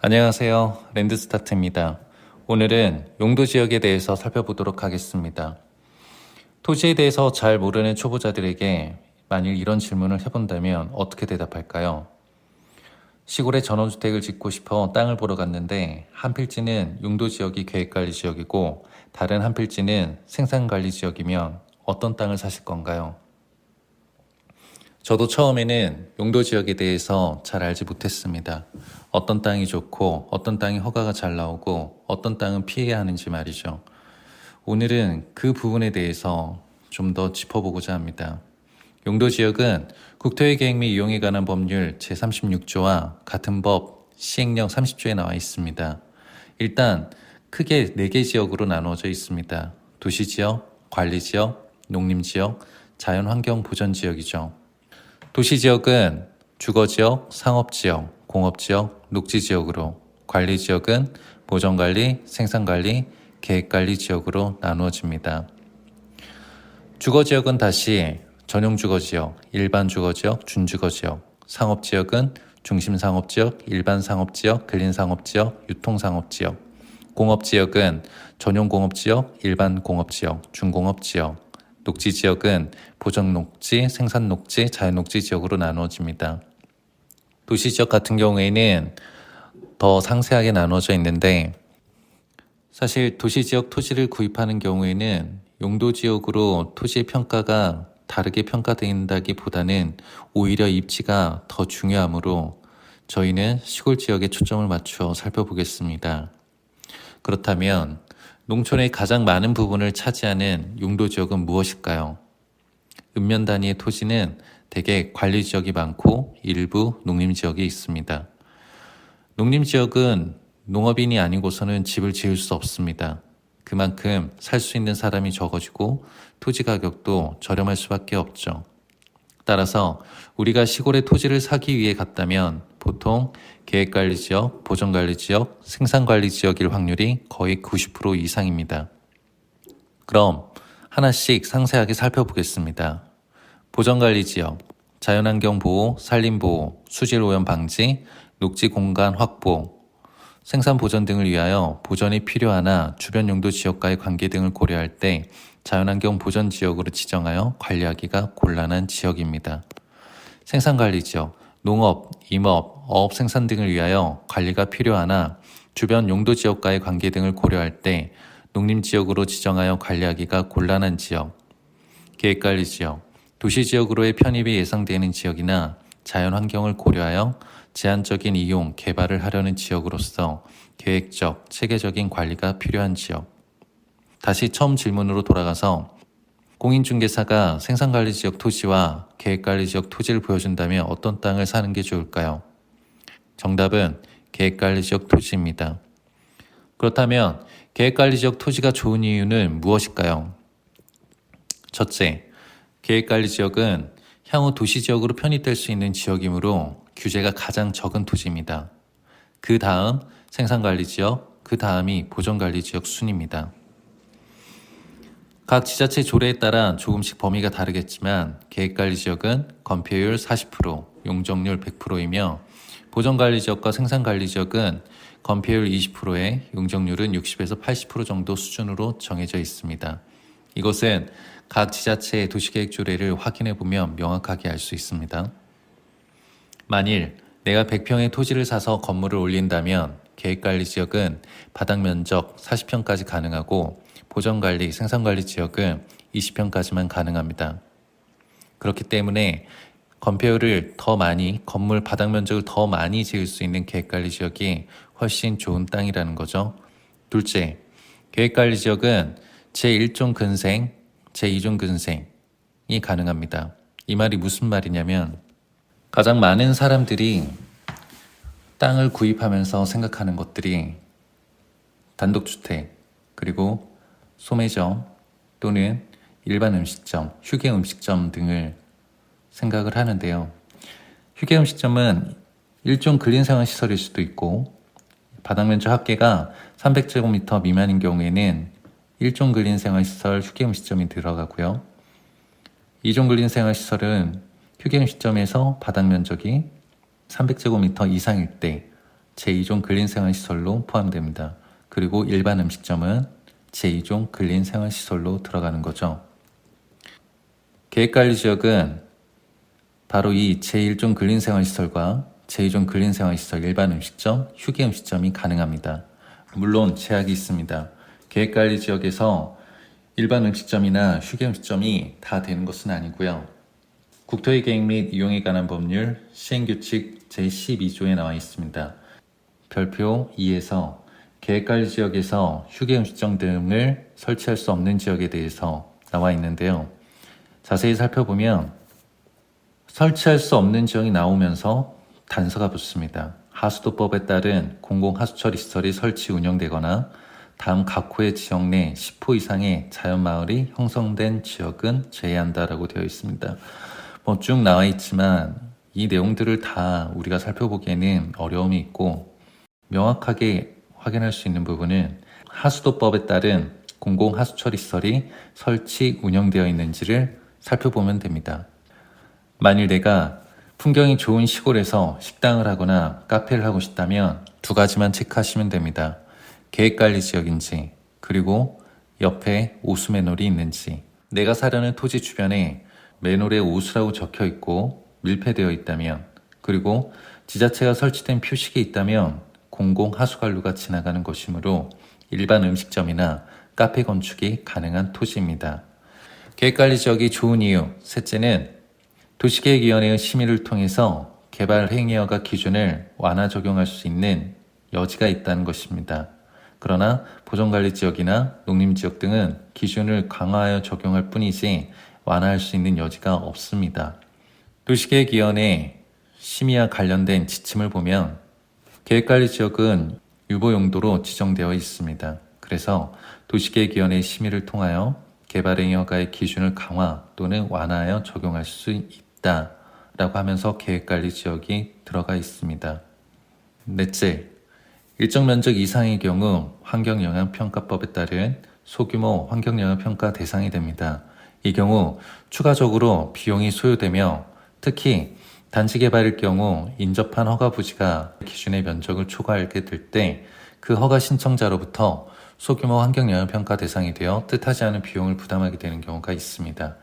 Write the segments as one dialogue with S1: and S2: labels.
S1: 안녕하세요. 랜드스타트입니다. 오늘은 용도 지역에 대해서 살펴보도록 하겠습니다. 토지에 대해서 잘 모르는 초보자들에게 만일 이런 질문을 해본다면 어떻게 대답할까요? 시골에 전원주택을 짓고 싶어 땅을 보러 갔는데 한 필지는 용도 지역이 계획관리 지역이고 다른 한 필지는 생산관리 지역이면 어떤 땅을 사실 건가요? 저도 처음에는 용도 지역에 대해서 잘 알지 못했습니다. 어떤 땅이 좋고 어떤 땅이 허가가 잘 나오고 어떤 땅은 피해야 하는지 말이죠. 오늘은 그 부분에 대해서 좀 더 짚어보고자 합니다. 용도 지역은 국토의 계획 및 이용에 관한 법률 제36조와 같은 법 시행령 30조에 나와 있습니다. 일단 크게 4개 지역으로 나누어져 있습니다. 도시지역, 관리지역, 농림지역, 자연환경보전지역이죠. 도시지역은 주거지역, 상업지역, 공업지역, 녹지지역으로, 관리지역은 보전관리, 생산관리, 계획관리 지역으로 나누어집니다. 주거지역은 다시 전용주거지역, 일반주거지역, 준주거지역, 상업지역은 중심상업지역, 일반상업지역, 근린상업지역, 유통상업지역, 공업지역은 전용공업지역, 일반공업지역, 중공업지역, 녹지지역은 보전녹지, 생산녹지, 자연녹지 지역으로 나누어집니다. 도시지역 같은 경우에는 더 상세하게 나누어져 있는데 사실 도시지역 토지를 구입하는 경우에는 용도지역으로 토지의 평가가 다르게 평가된다기보다는 오히려 입지가 더 중요하므로 저희는 시골 지역에 초점을 맞추어 살펴보겠습니다. 그렇다면 농촌의 가장 많은 부분을 차지하는 용도지역은 무엇일까요? 읍면 단위의 토지는 대개 관리지역이 많고 일부 농림지역이 있습니다. 농림지역은 농업인이 아니고서는 집을 지을 수 없습니다. 그만큼 살 수 있는 사람이 적어지고 토지 가격도 저렴할 수밖에 없죠. 따라서 우리가 시골에 토지를 사기 위해 갔다면 보통 계획관리지역, 보전관리지역, 생산관리지역일 확률이 거의 90% 이상입니다. 그럼 하나씩 상세하게 살펴보겠습니다. 보전관리지역, 자연환경보호, 산림보호, 수질오염 방지, 녹지공간 확보, 생산보전 등을 위하여 보전이 필요하나 주변 용도 지역과의 관계 등을 고려할 때 자연환경 보전지역으로 지정하여 관리하기가 곤란한 지역입니다. 생산관리지역, 농업, 임업, 어업 생산 등을 위하여 관리가 필요하나 주변 용도 지역과의 관계 등을 고려할 때 농림지역으로 지정하여 관리하기가 곤란한 지역. 계획관리지역, 도시지역으로의 편입이 예상되는 지역이나 자연환경을 고려하여 제한적인 이용, 개발을 하려는 지역으로서 계획적, 체계적인 관리가 필요한 지역. 다시 처음 질문으로 돌아가서 공인중개사가 생산관리지역 토지와 계획관리지역 토지를 보여준다면 어떤 땅을 사는 게 좋을까요? 정답은 계획관리지역 토지입니다. 그렇다면 계획관리지역 토지가 좋은 이유는 무엇일까요? 첫째, 계획관리지역은 향후 도시지역으로 편입될 수 있는 지역이므로 규제가 가장 적은 토지입니다. 그 다음 생산관리지역, 그 다음이 보전관리지역 순입니다. 각 지자체 조례에 따라 조금씩 범위가 다르겠지만 계획관리지역은 건폐율 40%, 용적률 100%이며 보전관리지역과 생산관리지역은 건폐율 20%에 용적률은 60에서 80% 정도 수준으로 정해져 있습니다. 이것은 각 지자체의 도시계획 조례를 확인해보면 명확하게 알 수 있습니다. 만일 내가 100평의 토지를 사서 건물을 올린다면 계획관리지역은 바닥면적 40평까지 가능하고 보전관리, 생산관리 지역은 20평까지만 가능합니다. 그렇기 때문에 건폐율을 더 많이, 건물 바닥 면적을 더 많이 지을 수 있는 계획관리 지역이 훨씬 좋은 땅이라는 거죠. 둘째, 계획관리 지역은 제1종 근생, 제2종 근생이 가능합니다. 이 말이 무슨 말이냐면 가장 많은 사람들이 땅을 구입하면서 생각하는 것들이 단독주택, 그리고 소매점 또는 일반 음식점, 휴게 음식점 등을 생각을 하는데요. 휴게 음식점은 일종 근린생활시설일 수도 있고 바닥면적 합계가 300제곱미터 미만인 경우에는 일종 근린생활시설 휴게 음식점이 들어가고요. 이종 근린생활시설은 휴게 음식점에서 바닥면적이 300제곱미터 이상일 때 제2종 근린생활시설로 포함됩니다. 그리고 일반 음식점은 제2종 근린생활시설로 들어가는 거죠. 계획관리지역은 바로 이 제1종 근린생활시설과 제2종 근린생활시설, 일반 음식점, 휴게음식점이 가능합니다. 물론 제약이 있습니다. 계획관리지역에서 일반 음식점이나 휴게음식점이 다 되는 것은 아니고요. 국토의 계획 및 이용에 관한 법률 시행규칙 제12조에 나와 있습니다. 별표 2에서 계획관리지역에서 휴게음식점 등을 설치할 수 없는 지역에 대해서 나와 있는데요. 자세히 살펴보면 설치할 수 없는 지역이 나오면서 단서가 붙습니다. 하수도법에 따른 공공하수처리시설이 설치 운영되거나 다음 각호의 지역 내 10호 이상의 자연마을이 형성된 지역은 제외한다라고 되어 있습니다. 쭉 나와 있지만 이 내용들을 다 우리가 살펴보기에는 어려움이 있고 명확하게 확인할 수 있는 부분은 하수도법에 따른 공공하수처리시설이 설치 운영되어 있는지를 살펴보면 됩니다. 만일 내가 풍경이 좋은 시골에서 식당을 하거나 카페를 하고 싶다면 두 가지만 체크하시면 됩니다. 계획관리지역인지, 그리고 옆에 오수 맨홀이 있는지, 내가 사려는 토지 주변에 맨홀에 오수라고 적혀 있고 밀폐되어 있다면, 그리고 지자체가 설치된 표식이 있다면 공공하수관로가 지나가는 것이므로 일반 음식점이나 카페 건축이 가능한 토지입니다. 계획관리지역이 좋은 이유, 셋째는 도시계획위원회의 심의를 통해서 개발 행위허가 기준을 완화 적용할 수 있는 여지가 있다는 것입니다. 그러나 보존관리지역이나 농림지역 등은 기준을 강화하여 적용할 뿐이지 완화할 수 있는 여지가 없습니다. 도시계획위원회 심의와 관련된 지침을 보면 계획관리지역은 유보용도로 지정되어 있습니다. 그래서 도시계획위원회 심의를 통하여 개발행위허가의 기준을 강화 또는 완화하여 적용할 수 있다라고 하면서 계획관리지역이 들어가 있습니다. 넷째, 일정 면적 이상의 경우 환경영향평가법에 따른 소규모 환경영향평가 대상이 됩니다. 이 경우 추가적으로 비용이 소요되며 특히 단지 개발일 경우 인접한 허가 부지가 기준의 면적을 초과하게 될 때 그 허가 신청자로부터 소규모 환경영향평가 대상이 되어 뜻하지 않은 비용을 부담하게 되는 경우가 있습니다.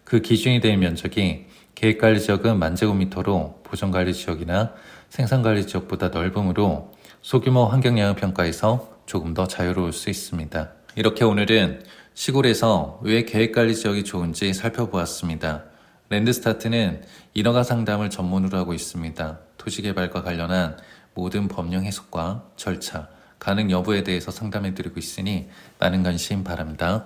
S1: 그 기준이 될 면적이 계획관리지역은 10,000제곱미터로 보존관리지역이나 생산관리지역보다 넓으므로 소규모 환경영향평가에서 조금 더 자유로울 수 있습니다. 이렇게 오늘은 시골에서 왜 계획관리지역이 좋은지 살펴보았습니다. 랜드스타트는 인허가 상담을 전문으로 하고 있습니다. 토지개발과 관련한 모든 법령 해석과 절차, 가능 여부에 대해서 상담해드리고 있으니 많은 관심 바랍니다.